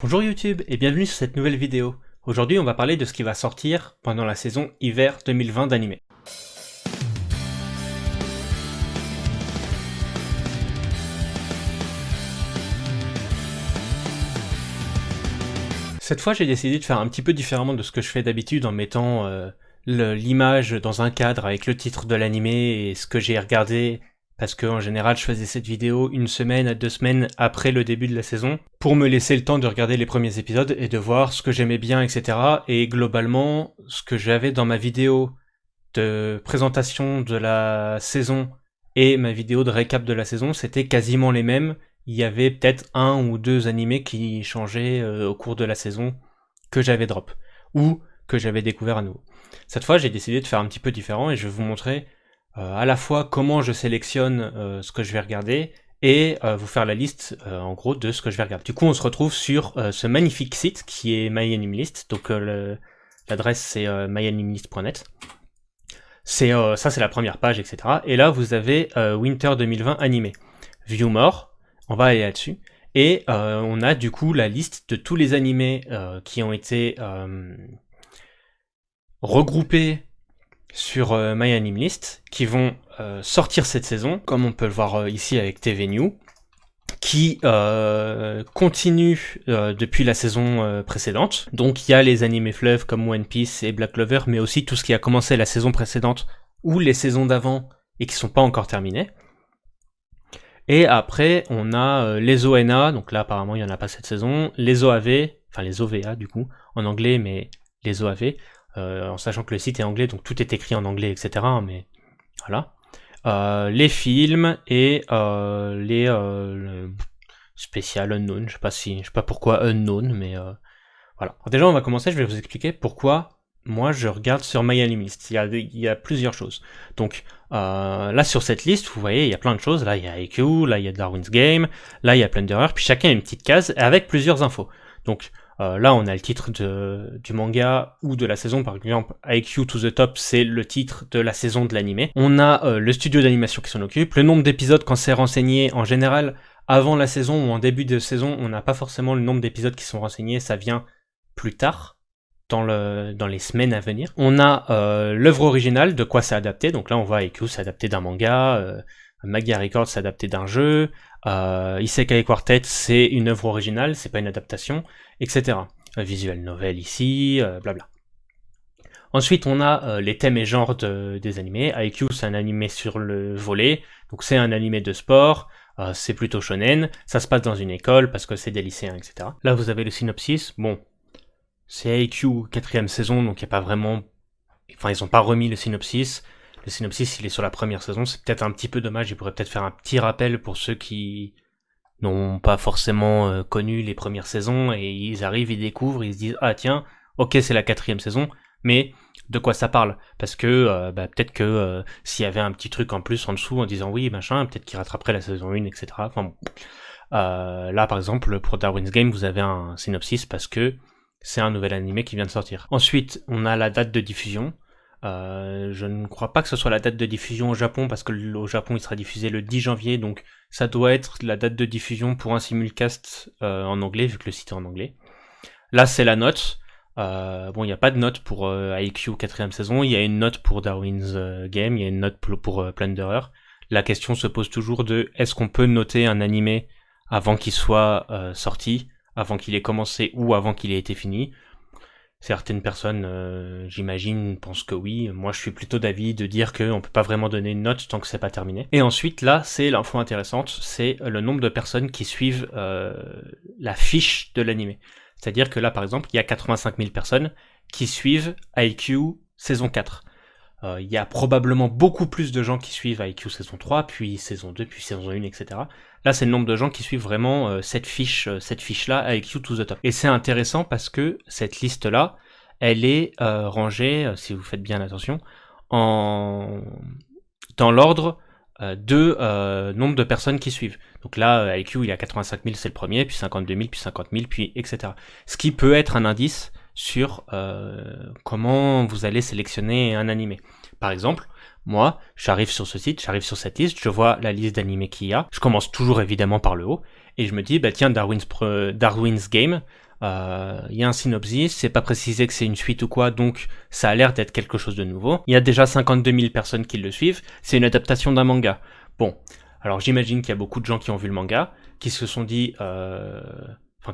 Bonjour YouTube et bienvenue sur cette nouvelle vidéo. Aujourd'hui on va parler de ce qui va sortir pendant la saison hiver 2020 d'anime. Cette fois j'ai décidé de faire un petit peu différemment de ce que je fais d'habitude en mettant l'image dans un cadre avec le titre de l'anime et ce que j'ai regardé, parce que en général je faisais cette vidéo une semaine à 2 semaines après le début de la saison, pour me laisser le temps de regarder les premiers épisodes et de voir ce que j'aimais bien, etc. Et globalement, ce que j'avais dans ma vidéo de présentation de la saison et ma vidéo de récap de la saison, c'était quasiment les mêmes. Il y avait peut-être 1 ou 2 animés qui changeaient au cours de la saison que j'avais drop, ou que j'avais découvert à nouveau. Cette fois, j'ai décidé de faire un petit peu différent et je vais vous montrer à la fois comment je sélectionne ce que je vais regarder et vous faire la liste en gros de ce que je vais regarder. Du coup on se retrouve sur ce magnifique site qui est MyAnimeList, donc l'adresse c'est myanimelist.net. Ça c'est la première page, etc. Et là vous avez Winter 2020 animé. View More, on va aller là-dessus. Et on a du coup la liste de tous les animés qui ont été regroupés sur MyAnimeList, qui vont sortir cette saison, comme on peut le voir ici avec TV New, qui continue depuis la saison précédente. Donc il y a les animés fleuves comme One Piece et Black Clover, mais aussi tout ce qui a commencé la saison précédente ou les saisons d'avant et qui sont pas encore terminées. Et après on a les ONA, donc là apparemment il y en a pas cette saison, les OAV, enfin les OVA du coup, en anglais, mais les OAV, en sachant que le site est anglais, donc tout est écrit en anglais, etc. Mais voilà. Les films et les spécial unknown. Je sais pas pourquoi unknown, mais voilà. Alors déjà, on va commencer. Je vais vous expliquer pourquoi moi je regarde sur MyAnimeList. Il y a plusieurs choses. Donc là sur cette liste, vous voyez, il y a plein de choses. Là, il y a IQ, là il y a Darwin's Game, là il y a Plunderer. Puis chacun a une petite case avec plusieurs infos. Donc là, on a le titre du manga ou de la saison, par exemple, IQ to the Top, c'est le titre de la saison de l'animé. On a le studio d'animation qui s'en occupe, le nombre d'épisodes quand c'est renseigné, en général, avant la saison ou en début de saison, on n'a pas forcément le nombre d'épisodes qui sont renseignés, ça vient plus tard, dans les semaines à venir. On a l'œuvre originale, de quoi c'est adapté, donc là on voit IQ, c'est adapté d'un manga, Magia Records, c'est adapté d'un jeu, Isekai Quartet, c'est une œuvre originale, c'est pas une adaptation, etc. Visual novel ici, blabla. Ensuite, on a les thèmes et genres des animés. IQ, c'est un animé sur le volley, donc c'est un animé de sport, c'est plutôt shonen, ça se passe dans une école parce que c'est des lycéens, etc. Là, vous avez le synopsis. Bon, c'est IQ 4ème saison, donc il n'y a pas vraiment... Enfin, ils n'ont pas remis le synopsis. Le synopsis, il est sur la première saison, c'est peut-être un petit peu dommage, ils pourraient peut-être faire un petit rappel pour ceux qui n'ont pas forcément connu les premières saisons, et ils arrivent, ils découvrent, ils se disent « Ah tiens, ok c'est la 4ème saison, mais de quoi ça parle ?» Parce que peut-être que s'il y avait un petit truc en plus en dessous en disant « Oui, machin », peut-être qu'ils rattraperaient la saison 1, etc. Enfin bon. Là par exemple, pour Darwin's Game, vous avez un synopsis parce que c'est un nouvel animé qui vient de sortir. Ensuite, on a la date de diffusion. Je ne crois pas que ce soit la date de diffusion au Japon, parce que au Japon il sera diffusé le 10 janvier, donc ça doit être la date de diffusion pour un simulcast en anglais, vu que le site est en anglais. Là c'est la note. Bon, il n'y a pas de note pour IQ 4ème saison, il y a une note pour Darwin's Game, il y a une note pour Plunderer. La question se pose toujours de est-ce qu'on peut noter un animé avant qu'il soit sorti, avant qu'il ait commencé ou avant qu'il ait été fini. Certaines personnes, j'imagine, pensent que oui. Moi, je suis plutôt d'avis de dire qu'on peut pas vraiment donner une note tant que c'est pas terminé. Et ensuite, là, c'est l'info intéressante, c'est le nombre de personnes qui suivent la fiche de l'animé. C'est-à-dire que là, par exemple, il y a 85 000 personnes qui suivent IQ saison 4. Il y a probablement beaucoup plus de gens qui suivent IQ saison 3, puis saison 2, puis saison 1, etc. Là, c'est le nombre de gens qui suivent vraiment cette fiche-là, IQ to the Top. Et c'est intéressant parce que cette liste-là, elle est rangée, si vous faites bien attention, dans l'ordre de nombre de personnes qui suivent. Donc là, IQ, il y a 85 000, c'est le premier, puis 52 000, puis 50 000, puis etc. Ce qui peut être un indice sur comment vous allez sélectionner un animé. Par exemple, moi, j'arrive sur ce site, j'arrive sur cette liste, je vois la liste d'animés qu'il y a, je commence toujours évidemment par le haut, et je me dis, bah tiens, Darwin's Game, Il y a un synopsis, c'est pas précisé que c'est une suite ou quoi, donc ça a l'air d'être quelque chose de nouveau. Il y a déjà 52 000 personnes qui le suivent, c'est une adaptation d'un manga. Bon, alors j'imagine qu'il y a beaucoup de gens qui ont vu le manga, qui se sont dit...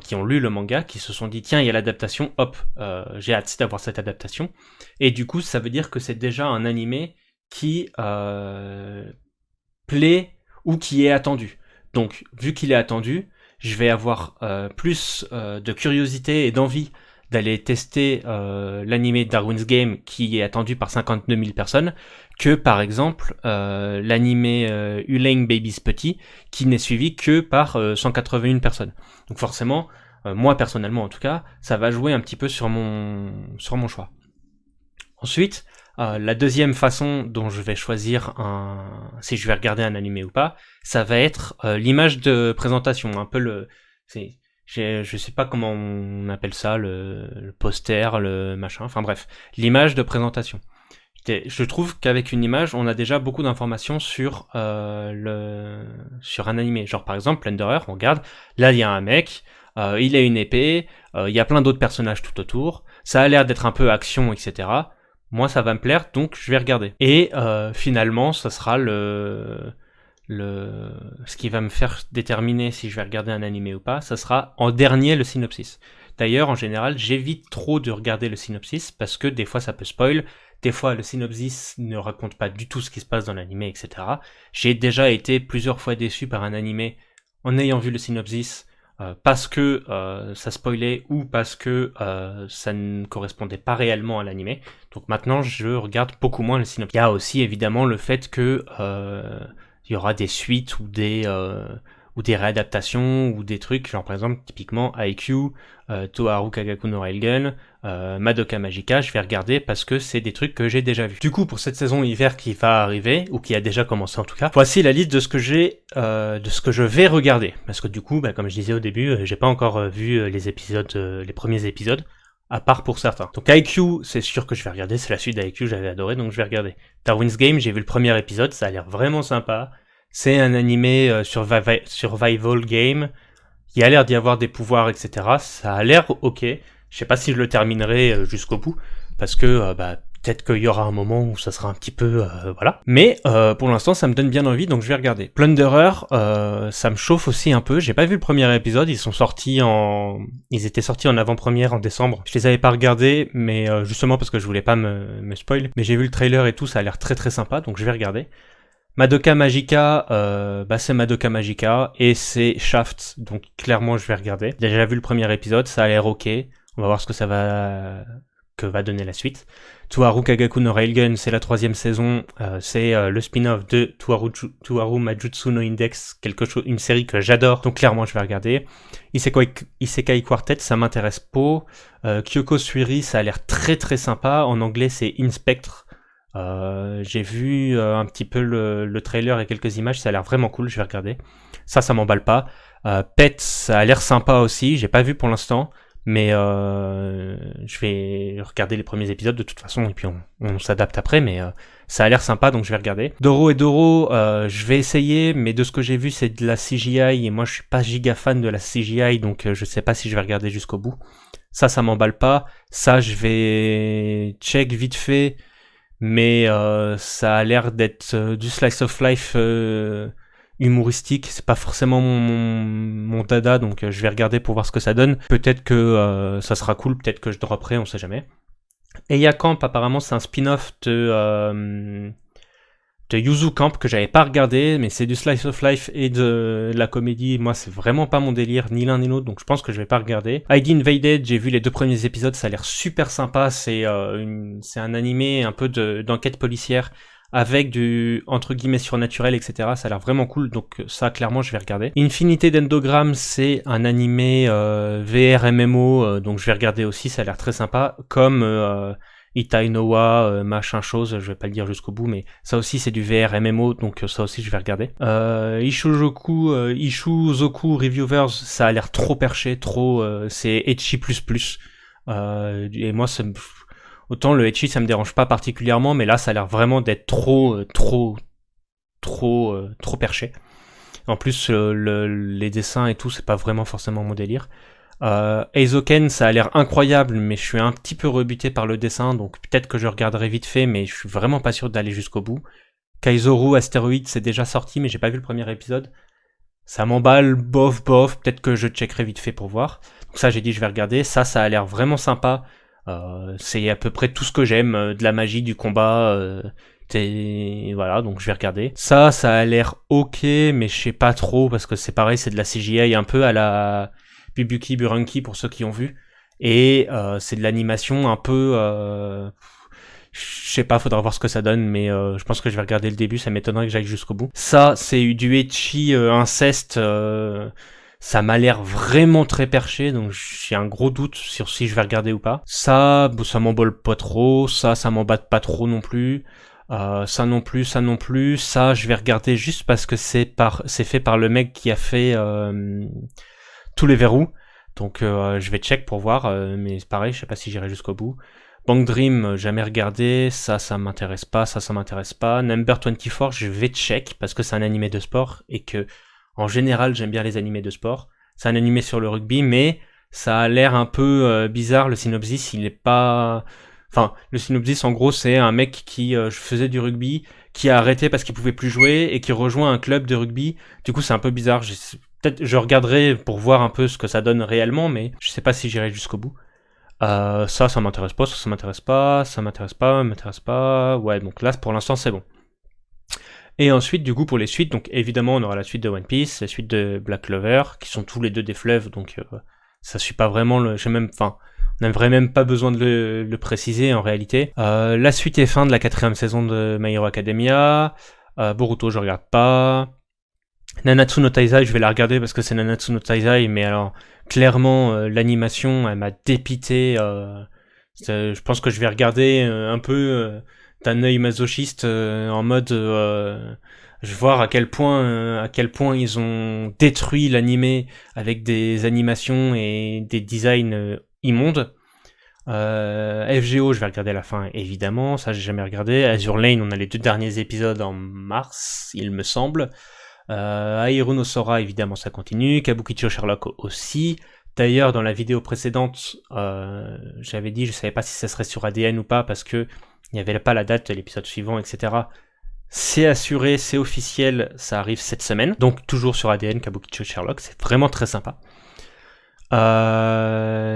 qui ont lu le manga, qui se sont dit tiens il y a l'adaptation, hop, j'ai hâte d'avoir cette adaptation. Et du coup ça veut dire que c'est déjà un animé qui plaît ou qui est attendu. Donc vu qu'il est attendu, je vais avoir plus de curiosité et d'envie d'aller tester l'animé Darwin's Game qui est attendu par 52 000 personnes que par exemple l'animé Ulaine Baby's Petit qui n'est suivi que par 181 personnes. Donc forcément, moi personnellement en tout cas, ça va jouer un petit peu sur mon choix. Ensuite, la deuxième façon dont je vais choisir si je vais regarder un animé ou pas, ça va être l'image de présentation, un peu je sais pas comment on appelle ça, le poster, le machin, enfin bref, l'image de présentation. Je trouve qu'avec une image, on a déjà beaucoup d'informations sur sur un animé. Genre par exemple, Plunderer, on regarde, là il y a un mec, il a une épée, il y a plein d'autres personnages tout autour, ça a l'air d'être un peu action, etc. Moi ça va me plaire, donc je vais regarder. Et finalement, ça sera ce qui va me faire déterminer si je vais regarder un animé ou pas, ça sera en dernier le synopsis. D'ailleurs, en général, j'évite trop de regarder le synopsis parce que des fois ça peut spoil, des fois le synopsis ne raconte pas du tout ce qui se passe dans l'animé, etc. J'ai déjà été plusieurs fois déçu par un animé en ayant vu le synopsis parce que ça spoilait ou parce que ça ne correspondait pas réellement à l'animé. Donc maintenant, je regarde beaucoup moins le synopsis. Il y a aussi évidemment le fait que il y aura des suites ou des réadaptations ou des trucs, genre par exemple typiquement IQ, Toharu Kagaku no Railgun, Madoka Magica, je vais regarder parce que c'est des trucs que j'ai déjà vus. Du coup, pour cette saison hiver qui va arriver, ou qui a déjà commencé en tout cas, voici la liste de ce que je vais regarder. Parce que du coup, comme je disais au début, j'ai pas encore vu les premiers épisodes, à part pour certains. Donc IQ, c'est sûr que je vais regarder, c'est la suite d'IQ, j'avais adoré, donc je vais regarder. Darwin's Game, j'ai vu le premier épisode, ça a l'air vraiment sympa. C'est un animé survival game. Il y a l'air d'y avoir des pouvoirs, etc. Ça a l'air ok. Je sais pas si je le terminerai jusqu'au bout, parce que peut-être qu'il y aura un moment où ça sera un petit peu voilà. Mais pour l'instant, ça me donne bien envie, donc je vais regarder. Plunderer, ça me chauffe aussi un peu. J'ai pas vu le premier épisode. Ils étaient sortis en avant-première en décembre. Je les avais pas regardés, mais justement parce que je voulais pas me spoil. Mais j'ai vu le trailer et tout, ça a l'air très très sympa, donc je vais regarder. Madoka Magica, c'est Madoka Magica et c'est Shaft, donc clairement je vais regarder. J'ai déjà vu le premier épisode, ça a l'air ok. On va voir ce que va donner la suite. Toharu Kagaku no Railgun, c'est la 3e saison, c'est le spin-off de Toharu Majutsu no Index, une série que j'adore, donc clairement je vais regarder. Isekai Quartet, ça m'intéresse pas. Kyoko Suiri, ça a l'air très très sympa, en anglais c'est Inspectre. J'ai vu un petit peu le trailer et quelques images, ça a l'air vraiment cool, je vais regarder. Ça m'emballe pas. Pet, ça a l'air sympa aussi, j'ai pas vu pour l'instant, mais je vais regarder les premiers épisodes de toute façon, et puis on s'adapte après, mais ça a l'air sympa, donc je vais regarder. Doro et Doro, je vais essayer, mais de ce que j'ai vu, c'est de la CGI, et moi je suis pas giga fan de la CGI, donc je sais pas si je vais regarder jusqu'au bout. Ça m'emballe pas. Ça, je vais check vite fait, mais ça a l'air d'être du slice of life humoristique, c'est pas forcément mon dada, donc je vais regarder pour voir ce que ça donne. Peut-être que ça sera cool, peut-être que je dropperai, on sait jamais. Eya Camp, apparemment c'est un spin-off de Yuzu Camp que j'avais pas regardé, mais c'est du slice of life et de la comédie. Moi, c'est vraiment pas mon délire, ni l'un ni l'autre, donc je pense que je vais pas regarder. ID Invaded, j'ai vu les 2 premiers épisodes, ça a l'air super sympa. C'est un animé un peu d'enquête policière avec du entre guillemets surnaturel, etc. Ça a l'air vraiment cool, donc ça clairement je vais regarder. Infinité d'Endogram, c'est un animé VR MMO, donc je vais regarder aussi, ça a l'air très sympa, comme Itai Noa, machin chose, je vais pas le dire jusqu'au bout, mais ça aussi c'est du VR MMO, donc ça aussi je vais regarder. Ishuzoku Reviewers, ça a l'air trop perché, c'est ecchi plus. Et moi, autant le ecchi ça me dérange pas particulièrement, mais là ça a l'air vraiment d'être trop perché. En plus, les dessins et tout, c'est pas vraiment forcément mon délire. Eizouken, ça a l'air incroyable, mais je suis un petit peu rebuté par le dessin, donc peut-être que je regarderai vite fait, mais je suis vraiment pas sûr d'aller jusqu'au bout. Kaizoru Asteroid, c'est déjà sorti, mais j'ai pas vu le premier épisode. Ça m'emballe, bof, peut-être que je checkerai vite fait pour voir. Donc ça, j'ai dit, je vais regarder. Ça a l'air vraiment sympa. C'est à peu près tout ce que j'aime, de la magie, du combat, voilà, donc je vais regarder. Ça a l'air ok, mais je sais pas trop, parce que c'est pareil, c'est de la CGI un peu à la Bubuki Buranki pour ceux qui ont vu. Et c'est de l'animation un peu... je sais pas, faudra voir ce que ça donne, mais je pense que je vais regarder le début, ça m'étonnerait que j'aille jusqu'au bout. Ça, c'est du ecchi inceste, ça m'a l'air vraiment très perché, donc j'ai un gros doute sur si je vais regarder ou pas. Ça m'emballe pas trop, ça m'emballe pas trop non plus. Ça non plus, ça je vais regarder juste parce que c'est fait par le mec qui a fait tous les verrous, donc je vais check pour voir, mais c'est pareil, je sais pas si j'irai jusqu'au bout. Bang Dream, jamais regardé, ça m'intéresse pas, ça m'intéresse pas. Number 24, je vais check parce que c'est un animé de sport et que en général j'aime bien les animés de sport. C'est un animé sur le rugby, mais ça a l'air un peu bizarre. Le synopsis, il est pas. Enfin, le synopsis, en gros, c'est un mec qui faisait du rugby, qui a arrêté parce qu'il pouvait plus jouer et qui rejoint un club de rugby. Du coup, c'est un peu bizarre. Peut-être je regarderai pour voir un peu ce que ça donne réellement, mais je sais pas si j'irai jusqu'au bout. Ça m'intéresse pas, ça m'intéresse pas, ça m'intéresse pas. Ouais, donc là, pour l'instant, c'est bon. Et ensuite, du coup, pour les suites, donc évidemment, on aura la suite de One Piece, la suite de Black Clover, qui sont tous les deux des fleuves, donc ça suit pas vraiment le. On n'aurait même pas besoin de le préciser en réalité. La suite et fin de la 4ème saison de My Hero Academia. Boruto, je regarde pas. Nanatsu no Taizai, je vais la regarder parce que c'est Nanatsu no Taizai, mais alors clairement l'animation, elle m'a dépité. Je pense que je vais regarder un peu d'un œil masochiste en mode je vais voir à quel point ils ont détruit l'animé avec des animations et des designs immondes. FGO, je vais regarder la fin évidemment, ça j'ai jamais regardé. Azure Lane, on a les 2 derniers épisodes en mars, il me semble. Ahiru no Sora, évidemment, ça continue. Kabukicho Sherlock aussi. D'ailleurs, dans la vidéo précédente, j'avais dit, je savais pas si ça serait sur ADN ou pas, parce que il n'y avait pas la date de l'épisode suivant, etc. C'est assuré, c'est officiel, ça arrive cette semaine. Donc, toujours sur ADN, Kabukicho Sherlock, c'est vraiment très sympa.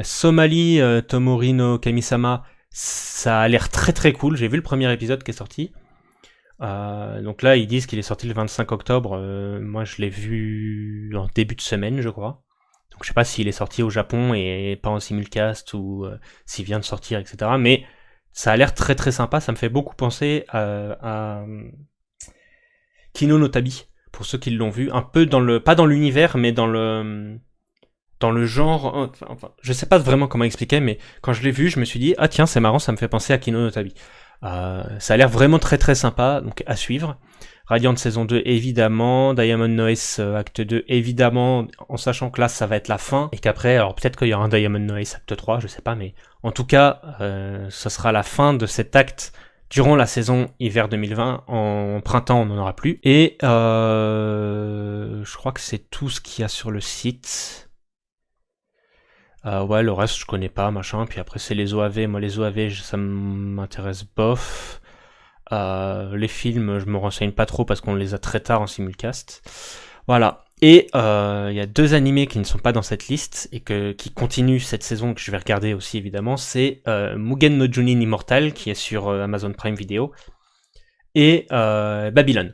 Somali, Tomori no Kamisama, ça a l'air très très cool. J'ai vu le premier épisode qui est sorti. Donc là, ils disent qu'il est sorti le 25 octobre. Moi, je l'ai vu en début de semaine, je crois. Donc je sais pas s'il est sorti au Japon et pas en simulcast ou s'il vient de sortir, etc. Mais ça a l'air très très sympa. Ça me fait beaucoup penser à Kino no Tabi, pour ceux qui l'ont vu. Un peu pas dans l'univers, mais dans le genre. Enfin, je sais pas vraiment comment expliquer, mais quand je l'ai vu, je me suis dit, ah tiens, c'est marrant, ça me fait penser à Kino no Tabi. Ça a l'air vraiment très très sympa, donc à suivre. Radiant saison 2 évidemment, Diamond Noise acte 2 évidemment, en sachant que là ça va être la fin, et qu'après, alors peut-être qu'il y aura un Diamond Noise acte 3, je sais pas, mais en tout cas, ce sera la fin de cet acte durant la saison hiver 2020, en printemps on n'en aura plus, et je crois que c'est tout ce qu'il y a sur le site. Ouais, le reste je connais pas, machin, puis après c'est les OAV, moi les OAV ça m'intéresse bof. Les films, je me renseigne pas trop parce qu'on les a très tard en simulcast. Voilà. Et il y a 2 animés qui ne sont pas dans cette liste et qui continuent cette saison, que je vais regarder aussi évidemment. C'est Mugen no Junin Immortal qui est sur Amazon Prime Video et Babylon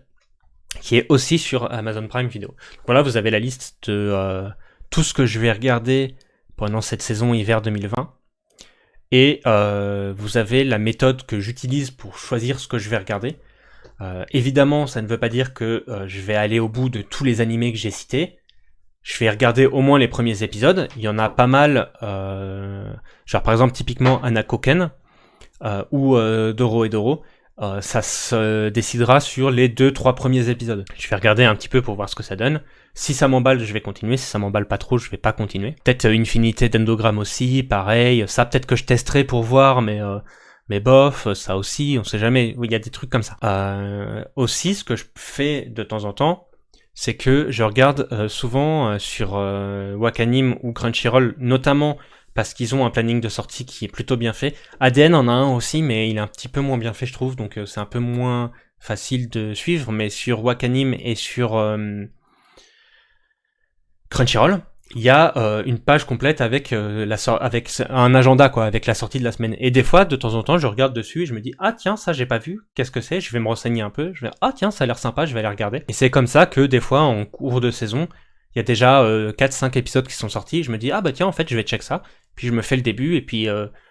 qui est aussi sur Amazon Prime Video. Voilà, vous avez la liste de tout ce que je vais regarder pendant cette saison hiver 2020. Et vous avez la méthode que j'utilise pour choisir ce que je vais regarder. Évidemment, ça ne veut pas dire que je vais aller au bout de tous les animés que j'ai cités. Je vais regarder au moins les premiers épisodes. Il y en a pas mal, genre par exemple typiquement Anakoken ou Doro et Doro. Ça se décidera sur les 2-3 premiers épisodes. Je vais regarder un petit peu pour voir ce que ça donne. Si ça m'emballe, je vais continuer. Si ça m'emballe pas trop, je vais pas continuer. Peut-être Infinité d'Endogramme aussi, pareil. Ça, peut-être que je testerai pour voir, mais bof, ça aussi, on sait jamais. Il y a des trucs comme ça. Aussi, ce que je fais de temps en temps, c'est que je regarde souvent sur Wakanim ou Crunchyroll, notamment parce qu'ils ont un planning de sortie qui est plutôt bien fait. ADN en a un aussi, mais il est un petit peu moins bien fait, je trouve, donc c'est un peu moins facile de suivre. Mais sur Wakanim et sur Crunchyroll, il y a une page complète avec avec un agenda, quoi, avec la sortie de la semaine. Et des fois, de temps en temps, je regarde dessus et je me dis, ah tiens, ça j'ai pas vu, qu'est-ce que c'est? Je vais me renseigner un peu, je vais, ah tiens, ça a l'air sympa, je vais aller regarder. Et c'est comme ça que des fois, en cours de saison, il y a déjà 4-5 épisodes qui sont sortis, je me dis, ah bah tiens, en fait, je vais check ça. Puis je me fais le début, et puis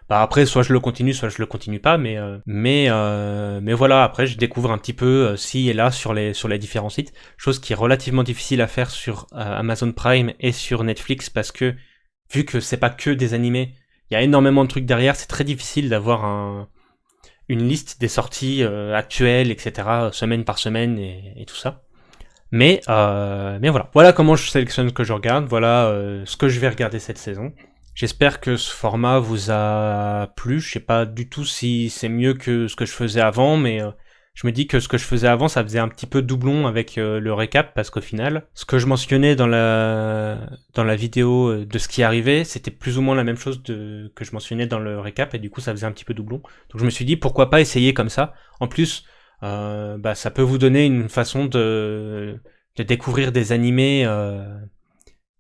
bah après, soit je le continue, soit je le continue pas, mais voilà, après, je découvre un petit peu ci et là sur les différents sites, chose qui est relativement difficile à faire sur Amazon Prime et sur Netflix, parce que vu que c'est pas que des animés, il y a énormément de trucs derrière, c'est très difficile d'avoir une liste des sorties actuelles, etc., semaine par semaine et tout ça. Mais voilà. Voilà comment je sélectionne ce que je regarde, voilà ce que je vais regarder cette saison. J'espère que ce format vous a plu. Je sais pas du tout si c'est mieux que ce que je faisais avant, mais je me dis que ce que je faisais avant, ça faisait un petit peu doublon avec le récap, parce qu'au final, ce que je mentionnais dans la vidéo de ce qui arrivait, c'était plus ou moins la même chose que je mentionnais dans le récap, et du coup ça faisait un petit peu doublon. Donc je me suis dit pourquoi pas essayer comme ça. En plus, bah ça peut vous donner une façon de découvrir des animés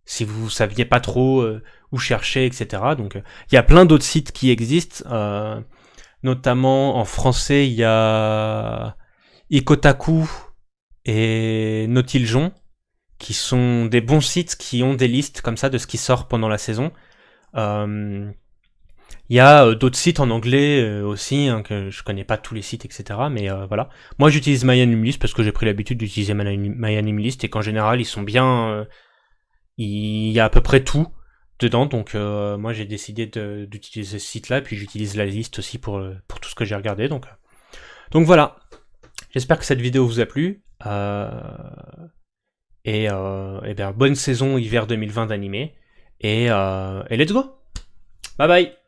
si vous saviez pas trop où chercher, etc. Donc il y a plein d'autres sites qui existent, notamment en français il y a Ikotaku et Nautiljon, qui sont des bons sites qui ont des listes comme ça de ce qui sort pendant la saison. Il y a d'autres sites en anglais aussi, hein, que je connais pas tous les sites, etc. Mais voilà. Moi j'utilise MyAnimeList parce que j'ai pris l'habitude d'utiliser MyAnimeList, et qu'en général ils sont bien... il y a à peu près tout dedans, donc moi j'ai décidé d'utiliser ce site-là, puis j'utilise la liste aussi pour tout ce que j'ai regardé. Donc voilà. J'espère que cette vidéo vous a plu. Et bien, bonne saison hiver 2020 d'animé. Et let's go! Bye bye!